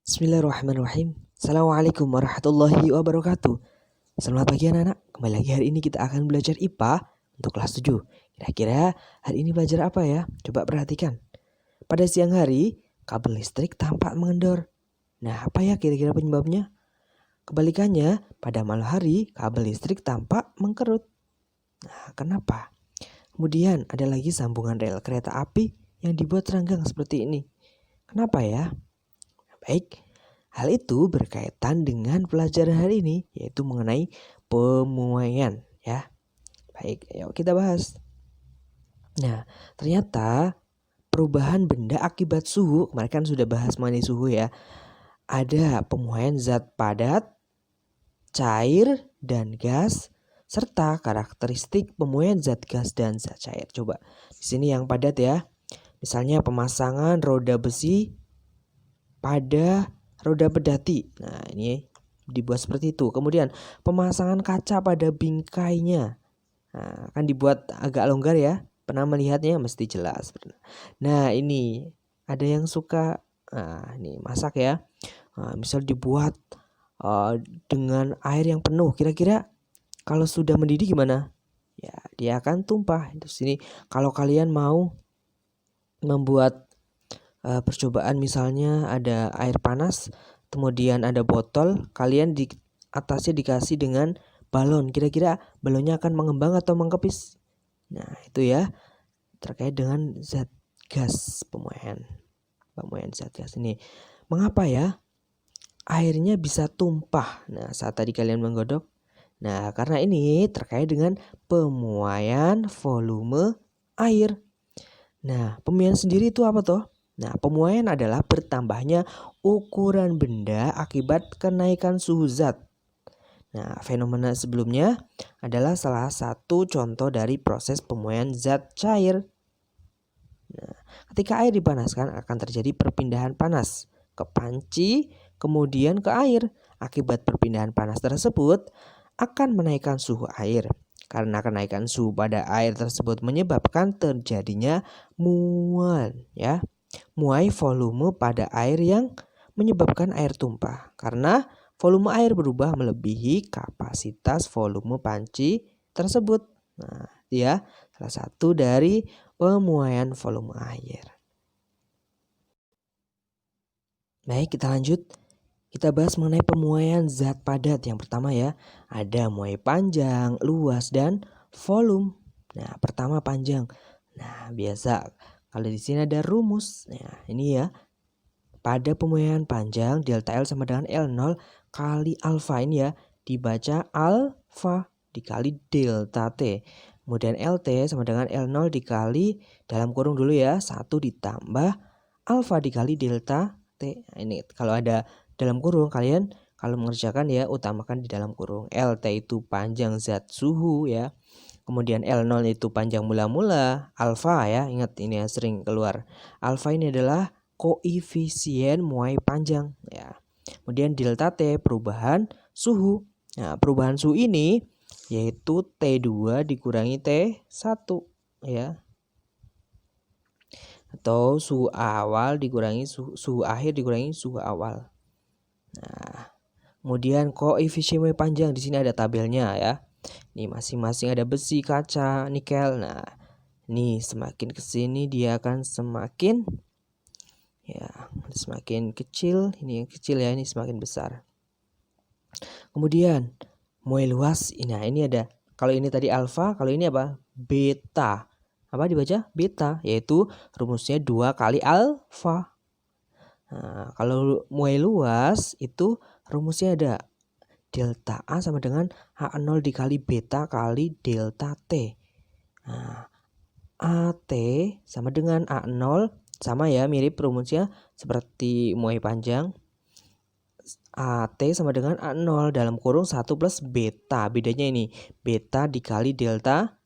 Bismillahirrahmanirrahim. Assalamualaikum warahmatullahi wabarakatuh. Selamat pagi anak-anak. Kembali lagi hari ini kita akan belajar IPA untuk kelas 7. Kira-kira hari ini belajar apa ya? Coba perhatikan. Pada siang hari, kabel listrik tampak mengendor. Nah, apa ya kira-kira penyebabnya? Kebalikannya, pada malam hari, kabel listrik tampak mengkerut. Nah, kenapa? Kemudian ada lagi sambungan rel kereta api yang dibuat renggang seperti ini. Kenapa ya? Baik, hal itu berkaitan dengan pelajaran hari ini, yaitu mengenai pemuaian ya. Baik, ayo kita bahas. Nah, ternyata perubahan benda akibat suhu, kemarin kan sudah bahas mengenai suhu ya. Ada pemuaian zat padat, cair, dan gas, serta karakteristik pemuaian zat gas dan zat cair. Coba di sini yang padat ya. Misalnya pemasangan roda besi pada roda pedati. Nah, ini dibuat seperti itu. Kemudian pemasangan kaca pada bingkainya. Nah, kan dibuat agak longgar ya. Pernah melihatnya mesti jelas. Nah, ini ada yang suka ini masak ya. Nah, misal dibuat dengan air yang penuh. Kira-kira kalau sudah mendidih gimana? Ya, dia akan tumpah. Terus ini kalau kalian mau membuat percobaan, misalnya ada air panas, kemudian ada botol, kalian di atasnya dikasih dengan balon. Kira-kira balonnya akan mengembang atau mengkepis? Nah, itu ya terkait dengan zat gas, pemuaian zat gas ini. Mengapa ya airnya bisa tumpah? Nah, saat tadi kalian menggodok. Nah, karena ini terkait dengan pemuaian volume air. Nah, pemuaian sendiri itu apa toh? Nah, pemuaian adalah bertambahnya ukuran benda akibat kenaikan suhu zat. Nah, fenomena sebelumnya adalah salah satu contoh dari proses pemuaian zat cair. Nah, ketika air dipanaskan akan terjadi perpindahan panas ke panci, kemudian ke air. Akibat perpindahan panas tersebut akan menaikkan suhu air. Karena kenaikan suhu pada air tersebut menyebabkan terjadinya mual ya. Muai volume pada air yang menyebabkan air tumpah. Karena volume air berubah melebihi kapasitas volume panci tersebut. Nah, ya salah satu dari pemuaian volume air. Baik, kita lanjut. Kita bahas mengenai pemuaian zat padat. Yang pertama ya, ada muai panjang, luas, dan volume. Nah, pertama panjang. Nah, biasa kalau di sini ada rumus. Nah, ini ya. Pada pemuaian panjang, delta L sama dengan L0 kali alfa. Ini ya, dibaca alfa dikali delta T. Kemudian LT sama dengan L0 dikali, dalam kurung dulu ya, 1 ditambah alfa dikali delta T. Nah, ini kalau ada dalam kurung, kalian kalau mengerjakan ya utamakan di dalam kurung. LT itu panjang zat suhu ya. Kemudian L0 itu panjang mula-mula. Alfa ya, ingat ini ya sering keluar. Alfa ini adalah koefisien muai panjang ya. Kemudian delta T perubahan suhu. Nah, perubahan suhu ini yaitu T2 dikurangi T1 ya. Atau suhu awal dikurangi suhu akhir dikurangi suhu awal. Nah, kemudian koefisien muai panjang di sini ada tabelnya ya. Ini masing-masing ada besi, kaca, nikel. Nah, ini semakin ke sini dia akan semakin kecil. Ini yang kecil ya, ini semakin besar. Kemudian muai luas. Nah, ini ada, kalau ini tadi alfa, kalau ini apa? Beta. Apa dibaca? Beta, yaitu rumusnya 2 kali alfa. Nah, kalau muai luas itu rumusnya ada delta A sama dengan A0 dikali beta kali delta T. Nah, AT sama dengan A0, sama ya, mirip rumusnya seperti muai panjang. AT sama dengan A0 dalam kurung 1 plus beta. Bedanya ini beta dikali delta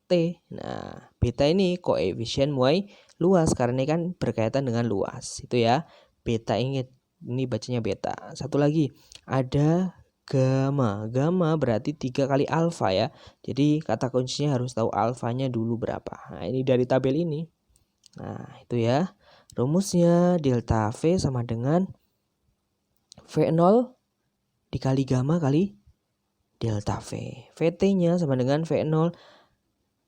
T. Nah, beta ini koefisien muai luas karena ini kan berkaitan dengan luas. Itu ya. Beta, ingat ini bacanya beta. Satu lagi ada gamma. Gamma berarti 3 kali alfa ya. Jadi kata kuncinya harus tahu alfanya dulu berapa. Nah, ini dari tabel ini. Nah, itu ya. Rumusnya delta V sama dengan V0 dikali gamma kali delta V. VT-nya sama dengan V0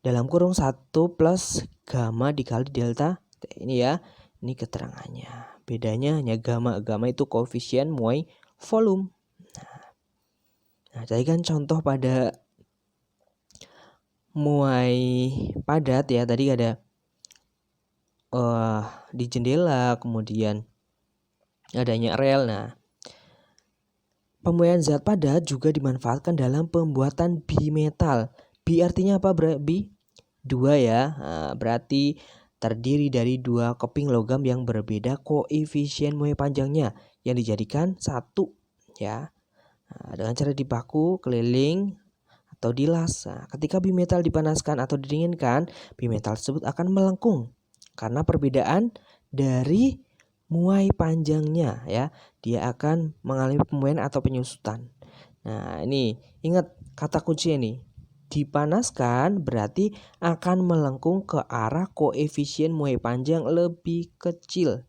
dalam kurung 1 plus gamma dikali delta T. Ini ya, ini keterangannya. Bedanya hanya gamma. Gamma itu koefisien muai volume. Nah, jadikan contoh pada muai padat ya. Tadi ada di jendela, kemudian adanya rel. Nah, pemuaian zat padat juga dimanfaatkan dalam pembuatan bimetal. Bi artinya apa? Bi 2 ya. Nah, berarti terdiri dari 2 keping logam yang berbeda koefisien muai panjangnya yang dijadikan 1 ya. Nah, dengan cara dibaku, keliling atau dilas. Nah, ketika bimetal dipanaskan atau didinginkan, bimetal tersebut akan melengkung karena perbedaan dari muai panjangnya ya. Dia akan mengalami pemuaian atau penyusutan. Nah, ini ingat kata kunci ini. Dipanaskan berarti akan melengkung ke arah koefisien muai panjang lebih kecil.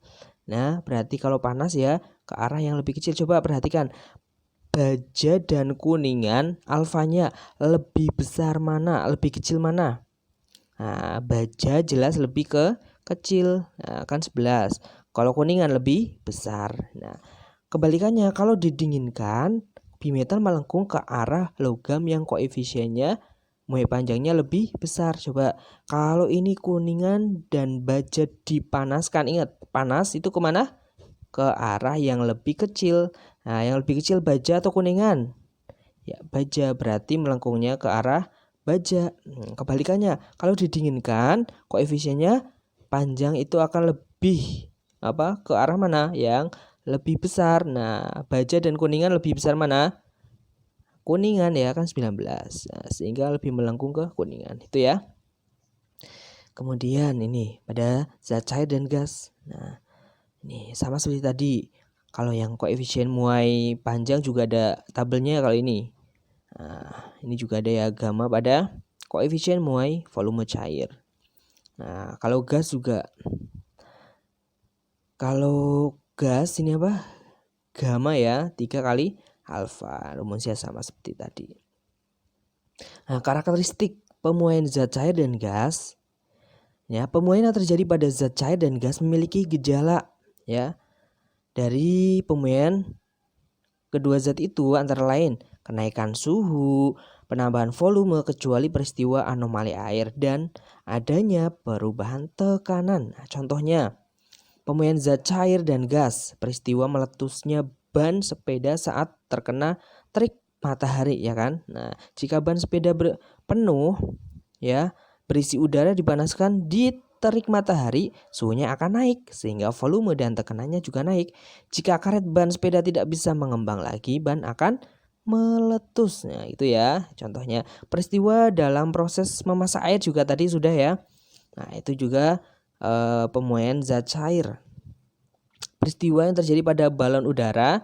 Nah, berarti kalau panas ya ke arah yang lebih kecil. Coba perhatikan. Baja dan kuningan alfanya lebih besar mana, lebih kecil mana? Nah, baja jelas lebih ke kecil, nah, kan 11. Kalau kuningan lebih besar. Nah, kebalikannya kalau didinginkan, bimetal melengkung ke arah logam yang koefisiennya muai panjangnya lebih besar. Coba kalau ini kuningan dan baja dipanaskan, ingat panas itu kemana? Ke arah yang lebih kecil. Nah, yang lebih kecil baja atau kuningan? Ya, baja, berarti melengkungnya ke arah baja. Kebalikannya, kalau didinginkan, koefisiennya panjang itu akan lebih ke arah mana? Yang lebih besar. Nah, baja dan kuningan lebih besar mana? Kuningan ya, kan 19. Nah, sehingga lebih melengkung ke kuningan. Itu ya. Kemudian ini pada zat cair dan gas. Nah, ini sama seperti tadi. Kalau yang koefisien muai panjang juga ada tabelnya kalau ini. Nah, ini juga ada ya gamma pada koefisien muai volume cair. Nah, kalau gas juga. Kalau gas ini apa? Gamma ya, 3 kali alfa. Rumusnya sama seperti tadi. Nah, karakteristik pemuaian zat cair dan gas. Ya, pemuaian yang terjadi pada zat cair dan gas memiliki gejala ya. Dari pemuaian kedua zat itu antara lain kenaikan suhu, penambahan volume kecuali peristiwa anomali air dan adanya perubahan tekanan. Nah, contohnya pemuaian zat cair dan gas, peristiwa meletusnya ban sepeda saat terkena terik matahari ya kan. Nah, jika ban sepeda penuh ya berisi udara dipanaskan di terik matahari, suhunya akan naik sehingga volume dan tekanannya juga naik. Jika karet ban sepeda tidak bisa mengembang lagi, ban akan meletus. Nah, itu ya contohnya. Peristiwa dalam proses memasak air juga tadi sudah ya. Nah, itu juga pemuaian zat cair. Peristiwa yang terjadi pada balon udara.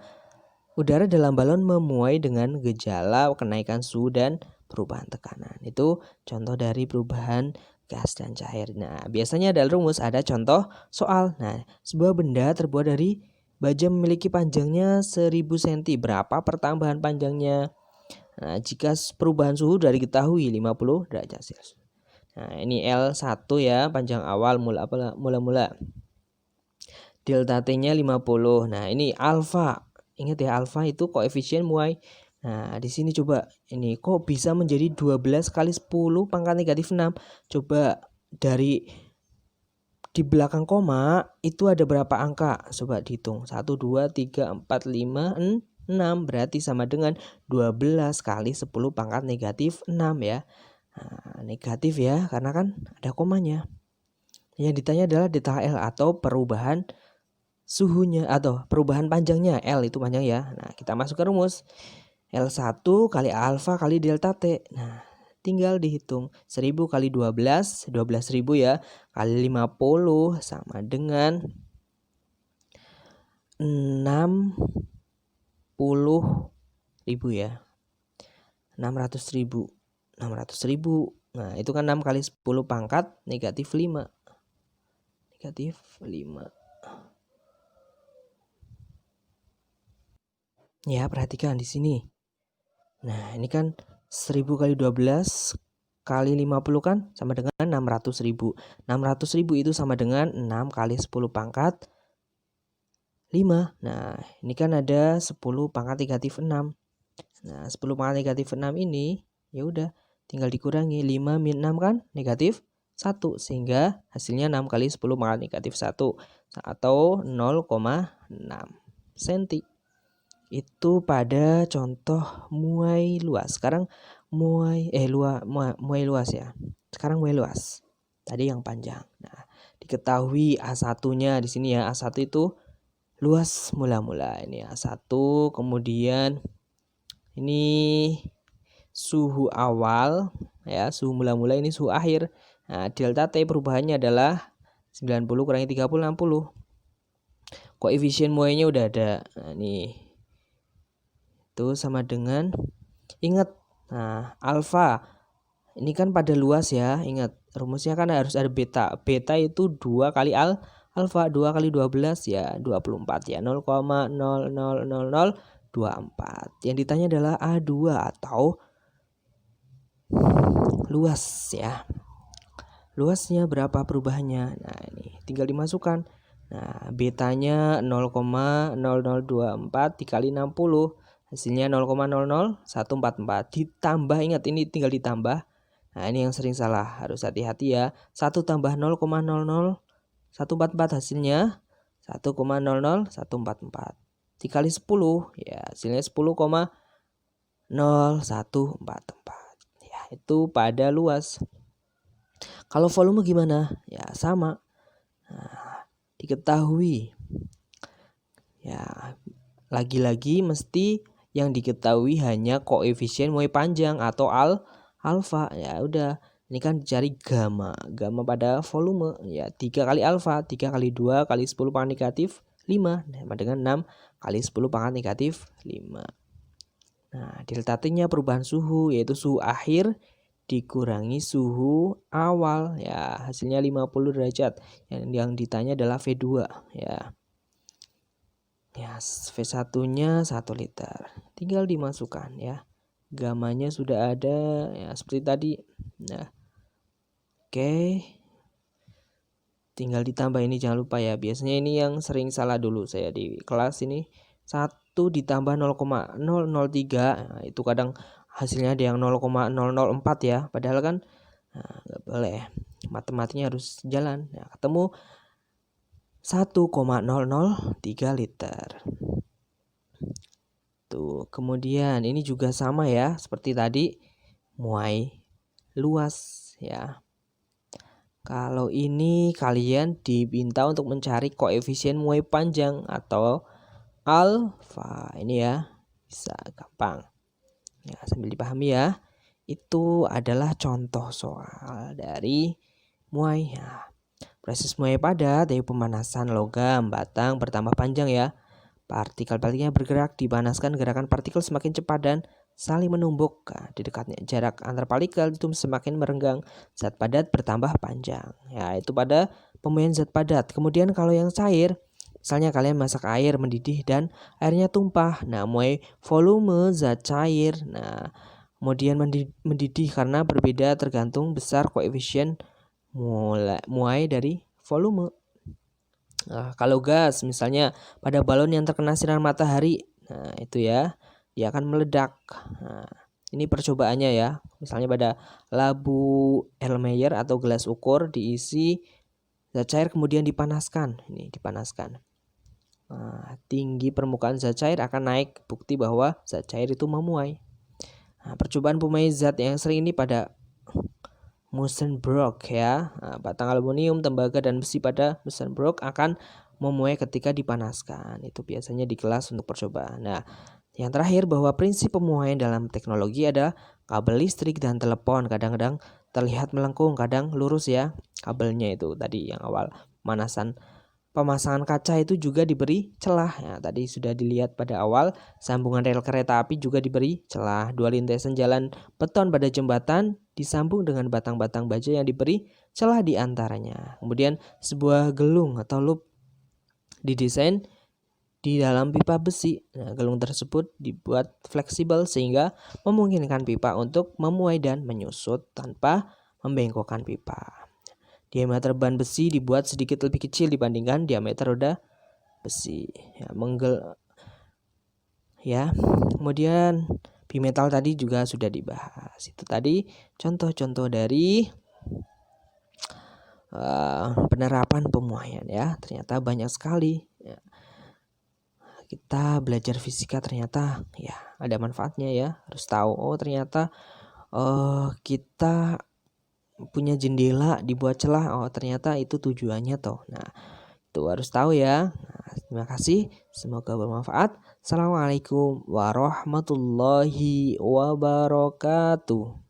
Udara dalam balon memuai dengan gejala kenaikan suhu dan perubahan tekanan. Itu contoh dari perubahan gas dan cair. Nah, biasanya dalam rumus ada contoh soal. Nah, sebuah benda terbuat dari baja memiliki panjangnya 1000 cm. Berapa pertambahan panjangnya? Nah, jika perubahan suhu dari diketahui 50 derajat Celcius. Nah, ini L1 ya, panjang awal mula-mula. Delta T-nya 50. Nah, ini alfa. Ingat ya, alfa itu koefisien muai. Nah, di sini coba ini kok bisa menjadi 12 kali 10 pangkat negatif 6. Coba dari di belakang koma itu ada berapa angka? Coba dihitung. 1, 2, 3, 4, 5, 6. Berarti sama dengan 12 kali 10 pangkat negatif 6 ya. Nah, negatif ya, karena kan ada komanya. Yang ditanya adalah delta L atau perubahan suhunya atau perubahan panjangnya. L itu panjang ya. Nah, kita masuk ke rumus. L1 kali alfa kali delta T. Nah, tinggal dihitung. 1000 kali 12, 12.000 ya. Kali 50 sama dengan 60.000 ya. 600.000. 600.000. Nah, itu kan 6 kali 10 pangkat negatif 5. Negatif 5. Ya, perhatikan di sini. Nah, ini kan 1000 kali 12 kali 50 kan sama dengan 600.000. 600.000 itu sama dengan 6 kali 10 pangkat 5. Nah, ini kan ada 10 pangkat negatif 6. Nah, 10 pangkat negatif 6 ini ya udah tinggal dikurangi 5 min 6 kan negatif 1, sehingga hasilnya 6 kali 10 pangkat negatif 1 atau 0,6 cm. Itu pada contoh muai luas. Sekarang muai luas ya. Sekarang muai luas. Tadi yang panjang. Nah, diketahui A1-nya di sini ya. A1 itu luas mula-mula. Ini A1, kemudian ini suhu awal ya, suhu mula-mula, ini suhu akhir. Nah, delta T perubahannya adalah 90 kurangi 30 60. Koefisien muainya udah ada. Nah, nih. Itu sama dengan, ingat, nah alfa ini kan pada luas ya, ingat rumusnya kan harus ada beta. Beta itu 2 kali alfa, 2 kali 12 ya 24 ya, 0,00024. Yang ditanya adalah A2 atau luas ya. Luasnya berapa perubahannya? Nah, ini tinggal dimasukkan. Nah, betanya 0,0024 dikali 60. Hasilnya 0,00144. Ditambah, ingat ini tinggal ditambah. Nah, ini yang sering salah, harus hati-hati ya. 1 tambah 0,00144 hasilnya 1,00144. Dikali 10 ya hasilnya 10,0144. Ya, itu pada luas. Kalau volume gimana? Ya sama. Nah, diketahui. Ya, lagi-lagi mesti yang diketahui hanya koefisien muai panjang atau alfa. Ya udah, ini kan dicari gamma. Gamma pada volume ya 3 kali alfa, 3 kali 2 kali 10 pangkat negatif 5 sama dengan 6 kali 10 pangkat negatif 5. Nah, delta T-nya perubahan suhu, yaitu suhu akhir dikurangi suhu awal ya, hasilnya 50 derajat. Yang ditanya adalah V2 ya. Ya, V1-nya 1 liter. Tinggal dimasukkan ya. Gamanya sudah ada ya seperti tadi. Nah, oke. Tinggal ditambah, ini jangan lupa ya. Biasanya ini yang sering salah dulu saya di kelas ini. 1 ditambah 0,003. Nah, itu kadang hasilnya ada yang 0,004 ya. Padahal kan nggak boleh. Matematikanya harus jalan. Nah, ketemu 1,003 liter. Tuh, kemudian ini juga sama ya, seperti tadi muai luas ya. Kalau ini kalian diminta untuk mencari koefisien muai panjang atau alfa. Ini ya, bisa gampang. Ya, sambil dipahami ya. Itu adalah contoh soal dari muai ya. Proses muai padat dari pemanasan logam batang bertambah panjang ya. Partikel-partikelnya bergerak, dipanaskan, gerakan partikel semakin cepat dan saling menumbuk. Nah, di dekatnya jarak antar partikel itu semakin merenggang. Zat padat bertambah panjang. Ya, itu pada pemuaian zat padat. Kemudian kalau yang cair, misalnya kalian masak air mendidih dan airnya tumpah. Nah, muai volume zat cair. Nah, kemudian mendidih karena berbeda tergantung besar koefisien muai dari volume. Nah, kalau gas misalnya pada balon yang terkena sinar matahari, nah itu ya, dia akan meledak. Nah, ini percobaannya ya. Misalnya pada labu Erlenmeyer atau gelas ukur diisi zat cair kemudian dipanaskan. Ini dipanaskan. Nah, tinggi permukaan zat cair akan naik, bukti bahwa zat cair itu memuai. Nah, percobaan pemuai zat yang sering ini pada Munzenbrock ya. Nah, batang aluminium, tembaga dan besi pada Munzenbrock akan memuai ketika dipanaskan. Itu biasanya di kelas untuk percobaan. Nah, yang terakhir bahwa prinsip pemuaian dalam teknologi ada kabel listrik dan telepon. Kadang-kadang terlihat melengkung, kadang lurus ya. Kabelnya itu tadi yang awal pemasangan kaca itu juga diberi celah. Ya, tadi sudah dilihat pada awal, sambungan rel kereta api juga diberi celah. Dua lintasan jalan beton pada jembatan disambung dengan batang-batang baja yang diberi celah di antaranya. Kemudian sebuah gelung atau loop didesain di dalam pipa besi. Nah, gelung tersebut dibuat fleksibel sehingga memungkinkan pipa untuk memuai dan menyusut tanpa membengkokkan pipa. Diameter ban besi dibuat sedikit lebih kecil dibandingkan diameter roda besi. Kemudian bimetal tadi juga sudah dibahas. Itu tadi contoh-contoh dari penerapan pemuaian ya. Ternyata banyak sekali ya. Kita belajar fisika ternyata ya ada manfaatnya ya. Harus tahu ternyata kita punya jendela dibuat celah, ternyata itu tujuannya toh. Nah, itu harus tahu ya. Nah, terima kasih, semoga bermanfaat. Assalamualaikum warahmatullahi wabarakatuh.